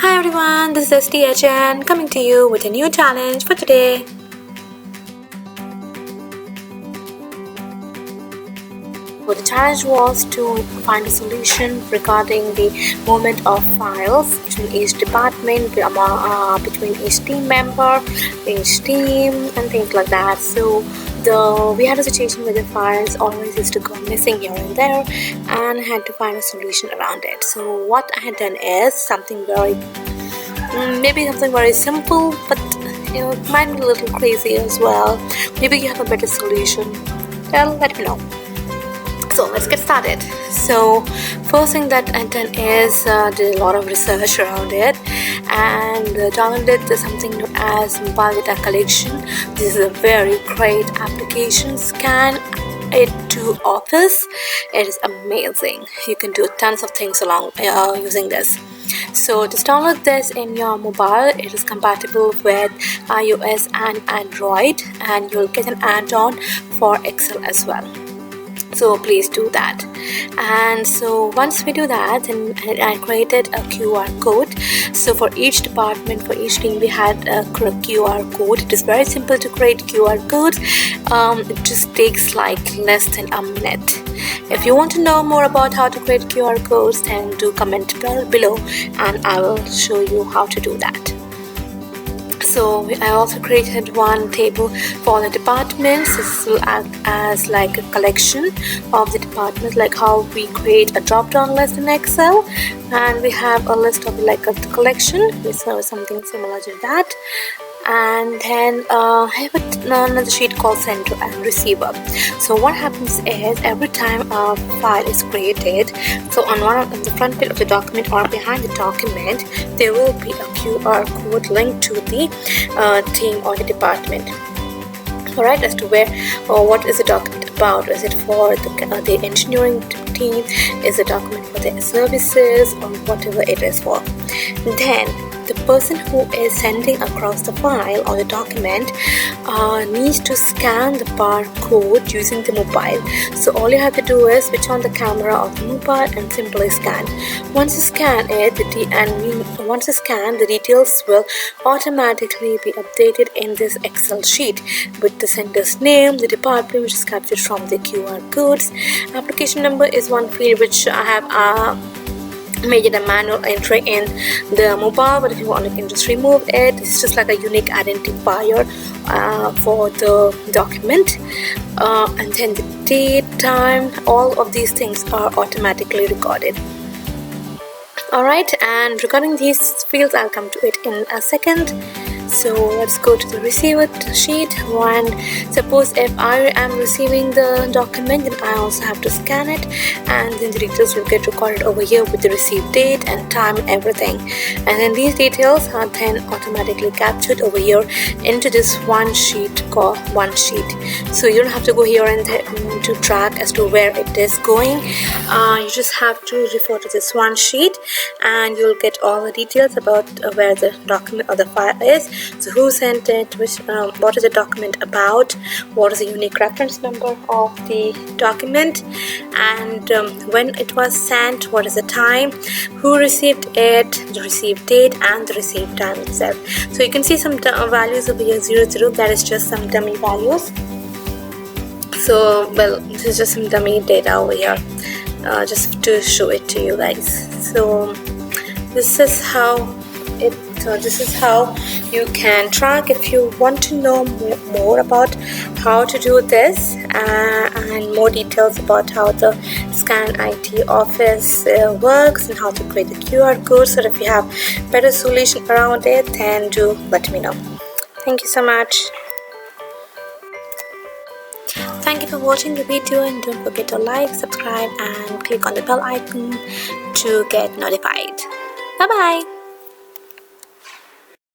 Hi everyone, this is STHN coming to you with a new challenge for today. So the challenge was to find a solution regarding the movement of files between each department, between each team member, each team, and things like that. So we had a situation where the files always used to go missing here and there, and I had to find a solution around it. So what I had done is something maybe something very simple, but it might be a little crazy as well. Maybe you have a better solution. Well, let me know. So let's get started. So first thing that I done is did a lot of research around it and downloaded something known as Mobile Data Collection. This is a very great application. Scan it to Office. It is amazing. You can do tons of things along using this. So just download this in your mobile. It is compatible with iOS and Android, and you'll get an add-on for Excel as well. So please do that. And so once we do that, then I created a QR code. So for each department, for each team, we had a QR code. It is very simple to create QR codes. It just takes like less than a minute. If you want to know more about how to create QR codes, then do comment below and I will show you how to do that. So I also created one table for the departments. This will act as like a collection of the departments, like how we create a drop-down list in Excel, and we have a list of like a collection. So something similar to that. And then I have another sheet called sender and receiver. So what happens is every time a file is created, so on the front page of the document or behind the document, there will be a QR code linked to the team or the department. Alright, as to where or what is the document about. Is it for the engineering team? Is the document for the services, or whatever it is for? Then the person who is sending across the file or the document needs to scan the barcode using the mobile. So all you have to do is switch on the camera of the mobile and simply scan. Once you scan it, the details will automatically be updated in this Excel sheet with the sender's name, the department which is captured from the QR codes. Application number is one field which I have made it a manual entry in the mobile, but if you want, you can just remove it. It's just like a unique identifier for the document, and then the date, time, all of these things are automatically recorded. Alright, and regarding these fields, I'll come to it in a second. So let's go to the receiver sheet. And suppose if I am receiving the document, then I also have to scan it, and then the details will get recorded over here with the received date and time and everything. And then these details are then automatically captured over here into this one sheet called one sheet. So you don't have to go here and to track as to where it is going. You just have to refer to this one sheet and you'll get all the details about where the document or the file is. So who sent it, what is the document about, what is the unique reference number of the document, and when it was sent, what is the time, who received it, the received date, and the received time itself. So you can see some values over here, 00, that is just some dummy values. So well, this is just some dummy data over here, just to show it to you guys. So this is how you can track. If you want to know more about how to do this and more details about how the Scan IT Office works and how to create the QR code, so if you have better solution around it, then do let me know. Thank you so much. Thank you for watching the video, and don't forget to like, subscribe and click on the bell icon to get notified. Bye bye.